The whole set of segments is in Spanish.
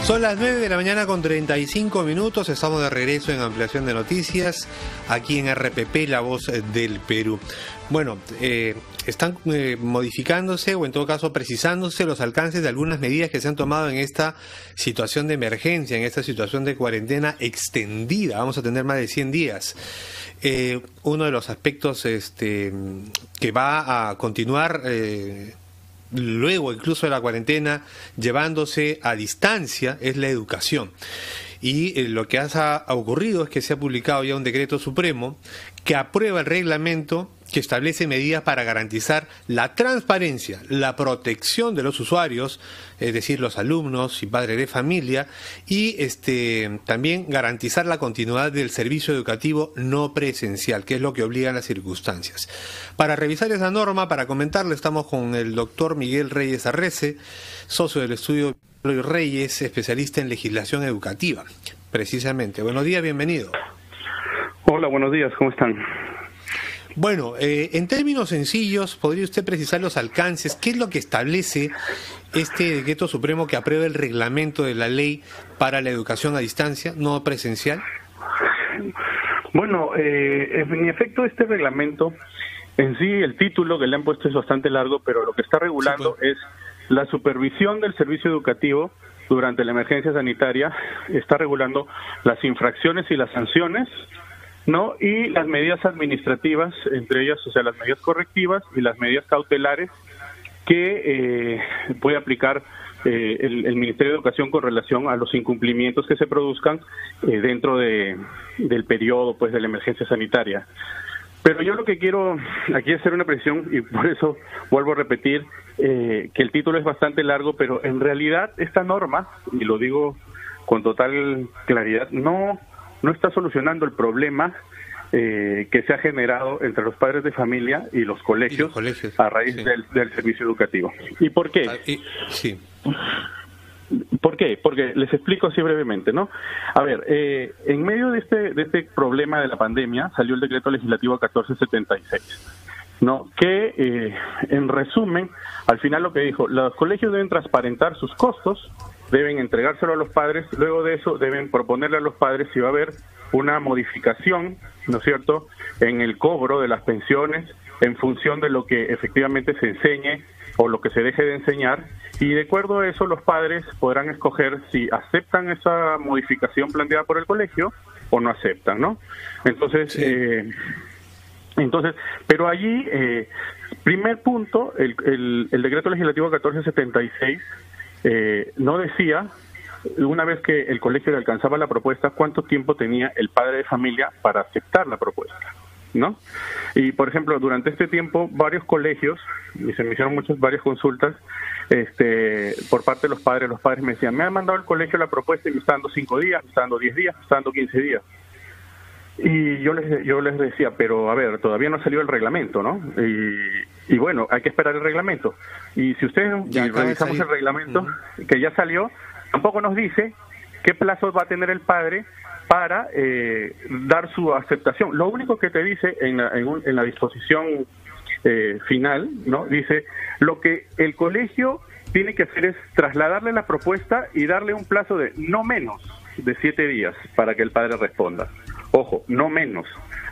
Son las 9 de la mañana con 35 minutos, estamos de regreso en Ampliación de Noticias, aquí en RPP, La Voz del Perú. Bueno, están modificándose o en todo caso precisándose los alcances de algunas medidas que se han tomado en esta situación de emergencia, en esta situación de cuarentena extendida. Vamos a tener más de 100 días. Uno de los aspectos que va a continuar luego incluso de la cuarentena, llevándose a distancia, es la educación. Y lo que ha ocurrido es que se ha publicado ya un decreto supremo que aprueba el reglamento que establece medidas para garantizar la transparencia, la protección de los usuarios, es decir, los alumnos y padres de familia, y también garantizar la continuidad del servicio educativo no presencial, que es lo que obligan las circunstancias. Para revisar esa norma, para comentarle, estamos con el doctor Miguel Reyes Arrece, socio del estudio Reyes, especialista en legislación educativa, precisamente. Buenos días, bienvenido. Hola, buenos días, ¿cómo están? Bueno, en términos sencillos, ¿podría usted precisar los alcances? ¿Qué es lo que establece este decreto supremo que aprueba el reglamento de la ley para la educación a distancia, no presencial? Bueno, en efecto, este reglamento, en sí, el título que le han puesto es bastante largo, pero lo que está regulando es la supervisión del servicio educativo durante la emergencia sanitaria, está regulando las infracciones y las sanciones, ¿no? Y las medidas administrativas, entre ellas, o sea, las medidas correctivas y las medidas cautelares que puede aplicar el Ministerio de Educación con relación a los incumplimientos que se produzcan dentro del periodo, pues, de la emergencia sanitaria. Pero yo lo que quiero aquí es hacer una precisión, y por eso vuelvo a repetir que el título es bastante largo, pero en realidad esta norma, y lo digo con total claridad, no está solucionando el problema que se ha generado entre los padres de familia y los colegios, a raíz del servicio educativo. ¿Y por qué? Sí. ¿Por qué? Porque les explico así brevemente, ¿no? A ver, en medio de este problema de la pandemia salió el decreto legislativo 1476, ¿no? Que en resumen, al final lo que dijo, los colegios deben transparentar sus costos, deben entregárselo a los padres, luego de eso deben proponerle a los padres si va a haber una modificación, ¿no es cierto?, en el cobro de las pensiones en función de lo que efectivamente se enseñe o lo que se deje de enseñar, y de acuerdo a eso los padres podrán escoger si aceptan esa modificación planteada por el colegio o no aceptan, ¿no? Entonces, sí. Pero allí, primer punto, el decreto legislativo 1476 no decía, una vez que el colegio le alcanzaba la propuesta, cuánto tiempo tenía el padre de familia para aceptar la propuesta, ¿no? Y, por ejemplo, durante este tiempo, varios colegios, y se me hicieron varias consultas, por parte de los padres me decían, me ha mandado el colegio la propuesta y me está dando 5 días, me está dando 10 días, me está dando 15 días. Y yo les decía, pero a ver, todavía no salió el reglamento, ¿no? Y bueno, hay que esperar el reglamento. Y si ustedes revisamos el reglamento que ya salió, tampoco nos dice qué plazo va a tener el padre para dar su aceptación. Lo único que te dice en la disposición final, ¿no? Dice, lo que el colegio tiene que hacer es trasladarle la propuesta y darle un plazo de no menos de 7 días para que el padre responda. Ojo, no menos.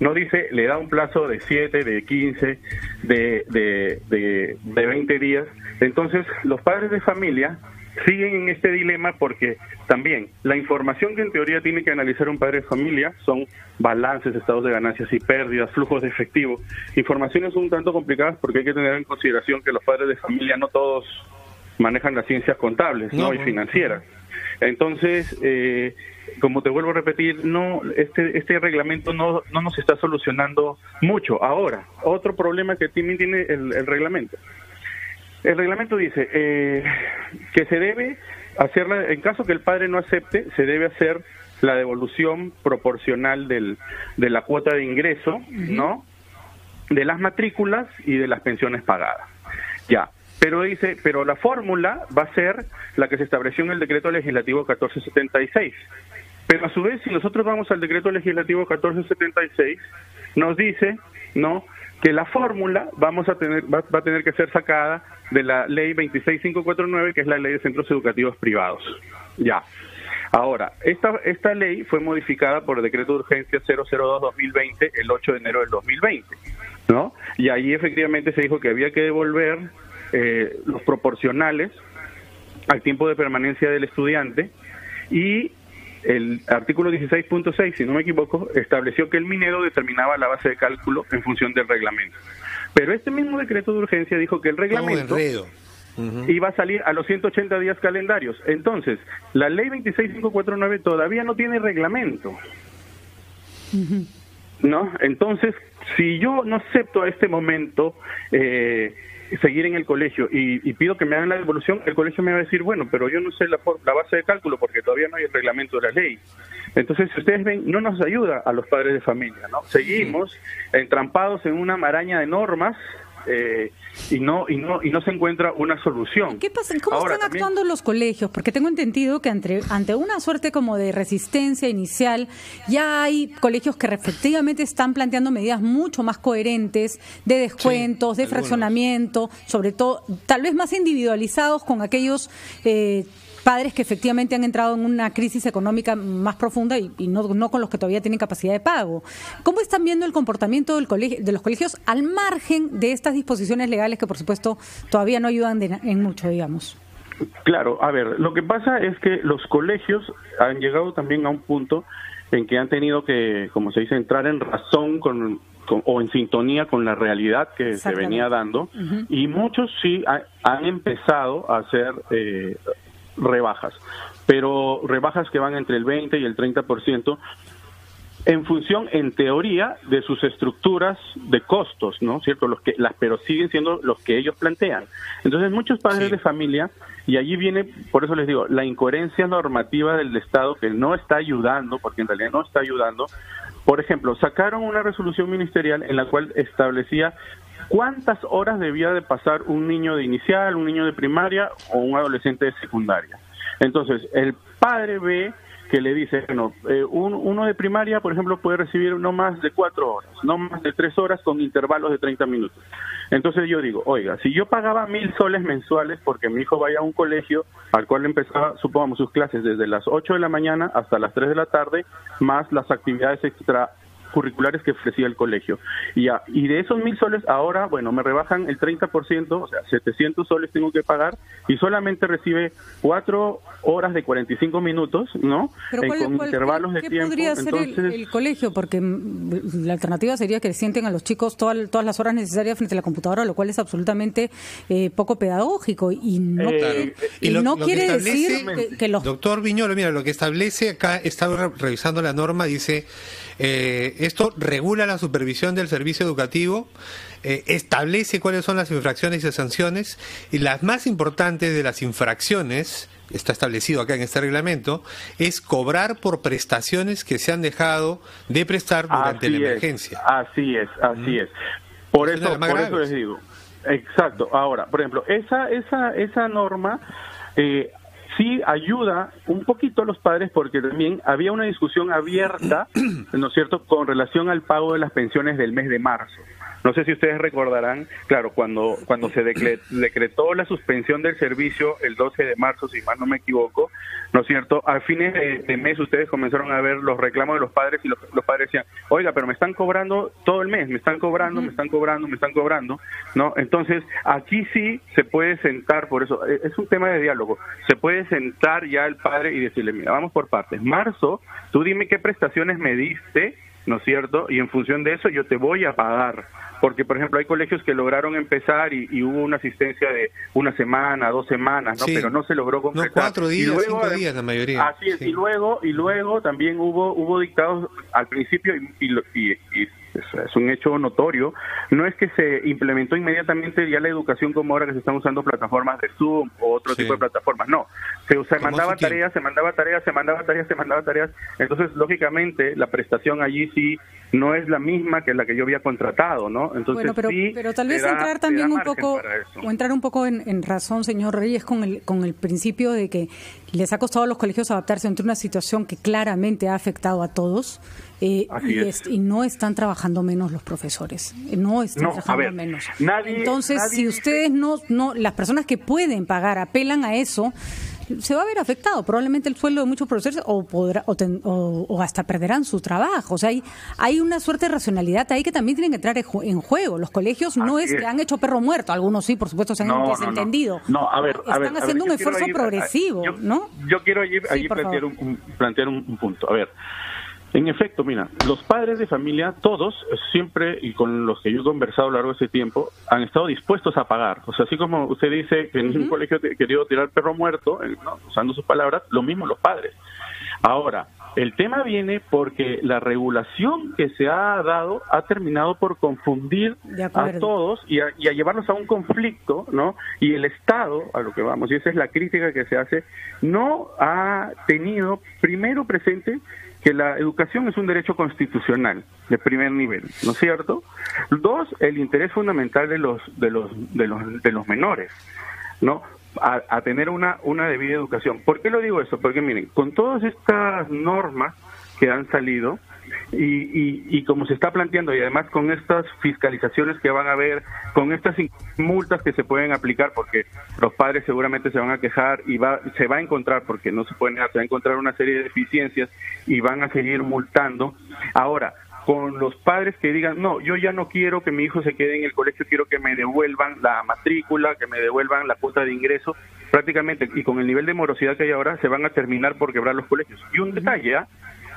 No dice, le da un plazo de 7, de 15, de 20 días. Entonces, los padres de familia siguen en este dilema porque también la información que en teoría tiene que analizar un padre de familia son balances, estados de ganancias y pérdidas, flujos de efectivo. Informaciones un tanto complicadas porque hay que tener en consideración que los padres de familia no todos manejan las ciencias contables, ¿no? Y financieras. Entonces, como te vuelvo a repetir, este reglamento no nos está solucionando mucho. Ahora, otro problema que también tiene el reglamento. El reglamento dice que se debe hacer, en caso que el padre no acepte, se debe hacer la devolución proporcional de la cuota de ingreso, ¿no? De las matrículas y de las pensiones pagadas. Ya. Pero dice, pero la fórmula va a ser la que se estableció en el decreto legislativo 1476. Pero a su vez, si nosotros vamos al decreto legislativo 1476, nos dice, ¿no?, que la fórmula va a tener que ser sacada de la ley 26549, que es la ley de centros educativos privados, Ya. Ahora, esta ley fue modificada por el decreto de urgencia 002-2020 el 8 de enero del 2020, ¿no? Y ahí efectivamente se dijo que había que devolver los proporcionales al tiempo de permanencia del estudiante, y el artículo 16.6, si no me equivoco, estableció que el Minedo determinaba la base de cálculo en función del reglamento. Pero este mismo decreto de urgencia dijo que el reglamento iba a salir a los 180 días calendarios. Entonces, la ley 26549 todavía no tiene reglamento, ¿no? Entonces, si yo no acepto a este momento seguir en el colegio y pido que me hagan la devolución, el colegio me va a decir, bueno, pero yo no sé la base de cálculo porque todavía no hay el reglamento de la ley. Entonces, si ustedes ven, no nos ayuda a los padres de familia, ¿no? Seguimos entrampados en una maraña de normas y no se encuentra una solución. ¿Qué pasa? ¿Cómo están actuando los colegios? Porque tengo entendido que ante una suerte como de resistencia inicial, ya hay colegios que efectivamente están planteando medidas mucho más coherentes de descuentos, de fraccionamiento, sobre todo, tal vez más individualizados con aquellos padres que efectivamente han entrado en una crisis económica más profunda y no con los que todavía tienen capacidad de pago. ¿Cómo están viendo el comportamiento de los colegios al margen de estas disposiciones legales que, por supuesto, todavía no ayudan en mucho, digamos? Claro, a ver, lo que pasa es que los colegios han llegado también a un punto en que han tenido que, como se dice, entrar en razón o en sintonía con la realidad que se venía dando, y muchos sí han empezado a hacer rebajas, pero rebajas que van entre el 20 y el 30%, en función, en teoría, de sus estructuras de costos, ¿no? ¿Cierto? Pero siguen siendo los que ellos plantean. Entonces, muchos padres de familia, y allí viene, por eso les digo, la incoherencia normativa del Estado, que no está ayudando, porque en realidad no está ayudando. Por ejemplo, sacaron una resolución ministerial en la cual establecía cuántas horas debía de pasar un niño de inicial, un niño de primaria o un adolescente de secundaria. Entonces, el padre ve que le dice, bueno, uno de primaria, por ejemplo, puede recibir no más de 4 horas, no más de 3 horas con intervalos de 30 minutos. Entonces yo digo, oiga, si yo pagaba 1,000 soles mensuales porque mi hijo vaya a un colegio al cual empezaba, supongamos, sus clases desde las 8 de la mañana hasta las 3 de la tarde, más las actividades extracurriculares que ofrecía el colegio. Y de esos 1,000 soles, ahora, bueno, me rebajan el 30%, o sea, 700 soles tengo que pagar, y solamente recibe 4 horas de 45 minutos, ¿no? Con intervalos de tiempo. ¿Qué podría hacer el colegio? Porque la alternativa sería que sienten a los chicos todas las horas necesarias frente a la computadora, lo cual es absolutamente poco pedagógico, y no, quiere decir que los... Doctor Viñolo, mira, lo que establece acá, estaba revisando la norma, dice... esto regula la supervisión del servicio educativo, establece cuáles son las infracciones y sanciones, y las más importantes de las infracciones, está establecido acá en este reglamento, es cobrar por prestaciones que se han dejado de prestar durante la emergencia. Así es. Por eso les digo. Exacto. Ahora, por ejemplo, esa norma sí ayuda un poquito a los padres, porque también había una discusión abierta, ¿no es cierto?, con relación al pago de las pensiones del mes de marzo. No sé si ustedes recordarán, claro, cuando se decretó la suspensión del servicio el 12 de marzo, si mal no me equivoco, ¿no es cierto? A fines de mes ustedes comenzaron a ver los reclamos de los padres, y los padres decían, oiga, pero me están cobrando todo el mes, me están cobrando, ¿no? Entonces, aquí sí se puede sentar, por eso, es un tema de diálogo, se puede sentar ya el padre y decirle, mira, vamos por partes. Marzo, tú dime qué prestaciones me diste, ¿no es cierto? Y en función de eso yo te voy a pagar. Porque, por ejemplo, hay colegios que lograron empezar y hubo una asistencia de 1 semana, 2 semanas, ¿no? Sí. Pero no se logró completar. No, 4 días, 5 días la mayoría. Así es, sí. y luego también hubo dictados al principio y es un hecho notorio, no es que se implementó inmediatamente ya la educación como ahora que se están usando plataformas de Zoom o otro tipo de plataformas, no, se mandaba tareas, entonces lógicamente la prestación allí sí no es la misma que la que yo había contratado, ¿no? Entonces bueno, pero tal vez entrar también un poco, o entrar un poco en razón, señor Reyes, con el principio de que les ha costado a los colegios adaptarse ante una situación que claramente ha afectado a todos, y no están trabajando menos los profesores, no están trabajando menos. Entonces, si ustedes no, las personas que pueden pagar apelan a eso, se va a ver afectado probablemente el sueldo de muchos profesores o hasta perderán su trabajo. O sea, hay una suerte de racionalidad ahí que también tienen que entrar en juego. Los colegios no es que han hecho perro muerto, algunos sí, por supuesto, se han desentendido. No, a ver, están haciendo un esfuerzo progresivo, ¿no? Yo quiero allí plantear un punto. A ver, en efecto, mira, los padres de familia, todos, siempre, y con los que yo he conversado a lo largo de ese tiempo, han estado dispuestos a pagar. O sea, así como usted dice que en un colegio querido tirar perro muerto, ¿no?, usando sus palabras, lo mismo los padres. Ahora, el tema viene porque la regulación que se ha dado ha terminado por confundir a todos y a llevarnos a un conflicto, ¿no? Y el Estado, a lo que vamos, y esa es la crítica que se hace, no ha tenido primero presente que la educación es un derecho constitucional de primer nivel, ¿no es cierto? Dos, el interés fundamental de los menores, ¿no?, a tener una debida educación. ¿Por qué lo digo eso? Porque miren, con todas estas normas que han salido y como se está planteando, y además con estas fiscalizaciones que van a haber, con estas multas que se pueden aplicar, porque los padres seguramente se van a quejar y se va a encontrar, porque no se puede negar, se va a encontrar una serie de deficiencias y van a seguir multando. Ahora, con los padres que digan, no, yo ya no quiero que mi hijo se quede en el colegio, quiero que me devuelvan la matrícula, que me devuelvan la cuota de ingreso, prácticamente, y con el nivel de morosidad que hay ahora, se van a terminar por quebrar los colegios. Y un detalle,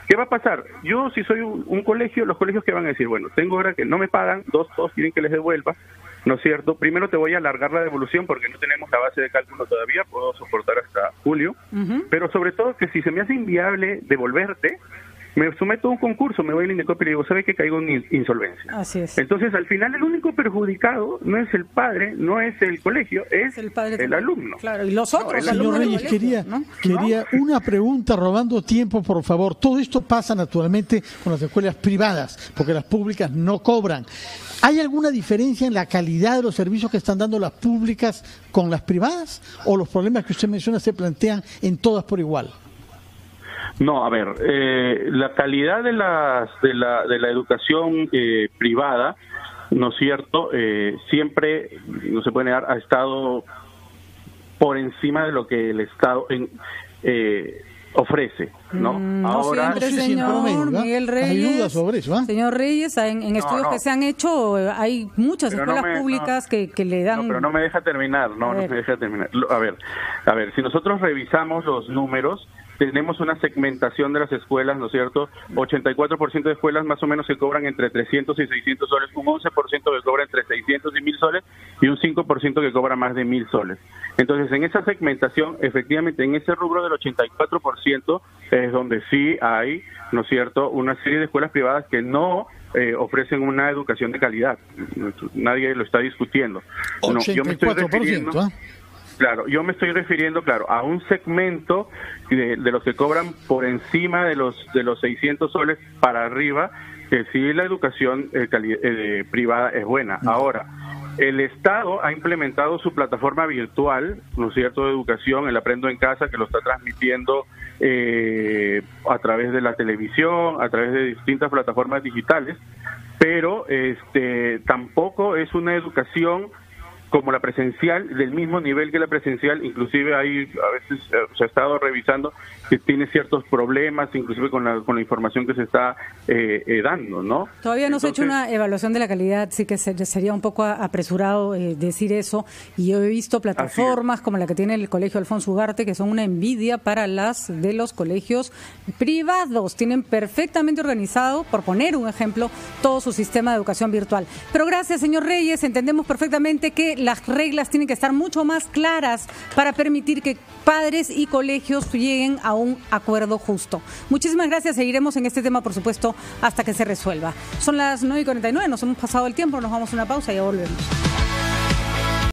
¿qué va a pasar? Yo, si soy un colegio, los colegios que van a decir, bueno, tengo ahora que no me pagan, todos quieren que les devuelva, ¿no es cierto? Primero te voy a alargar la devolución porque no tenemos la base de cálculo todavía, puedo soportar hasta julio, pero sobre todo que si se me hace inviable devolverte, me someto a un concurso, me voy al INDECOP y le digo, ¿sabe qué? Caigo en insolvencia. Así es. Entonces, al final, el único perjudicado no es el padre, no es el colegio, es el alumno. Claro, y los otros. Señor Reyes, quería una pregunta, robando tiempo, por favor. Todo esto pasa naturalmente con las escuelas privadas, porque las públicas no cobran. ¿Hay alguna diferencia en la calidad de los servicios que están dando las públicas con las privadas? ¿O los problemas que usted menciona se plantean en todas por igual? No, a ver, la calidad de la educación privada, ¿no es cierto?, siempre, no se puede negar, ha estado por encima de lo que el Estado ofrece, ¿no? Ahora siempre, señor Miguel Reyes. Hay dudas sobre eso, ¿eh? Señor Reyes, en estudios que se han hecho, hay muchas escuelas públicas que le dan... No, pero no me deja terminar, no me deja terminar. A ver, si nosotros revisamos los números, tenemos una segmentación de las escuelas, ¿no es cierto? 84% de escuelas más o menos que cobran entre 300 y 600 soles, un 11% que cobra entre 600 y 1000 soles y un 5% que cobra más de 1000 soles. Entonces, en esa segmentación, efectivamente, en ese rubro del 84% es donde sí hay, ¿no es cierto?, una serie de escuelas privadas que no ofrecen una educación de calidad. Nadie lo está discutiendo. 84%, yo me estoy refiriendo, claro, yo me estoy refiriendo, a un segmento de los que cobran por encima de los 600 soles para arriba, que sí la educación privada es buena. Ahora, el Estado ha implementado su plataforma virtual, ¿no es cierto?, de educación, el Aprendo en Casa, que lo está transmitiendo a través de la televisión, a través de distintas plataformas digitales, pero tampoco es una educación como la presencial, del mismo nivel que la presencial. Inclusive hay, a veces se ha estado revisando que tiene ciertos problemas, inclusive con la información que se está dando, ¿no? Todavía no se ha hecho una evaluación de la calidad, sí que sería un poco apresurado decir eso, y yo he visto plataformas como la que tiene el Colegio Alfonso Ugarte, que son una envidia para las de los colegios privados. Tienen perfectamente organizado, por poner un ejemplo, todo su sistema de educación virtual. Pero gracias, señor Reyes, entendemos perfectamente que las reglas tienen que estar mucho más claras para permitir que padres y colegios lleguen a un acuerdo justo. Muchísimas gracias, seguiremos en este tema, por supuesto, hasta que se resuelva. Son las 9:49, nos hemos pasado el tiempo, nos vamos a una pausa y ya volvemos.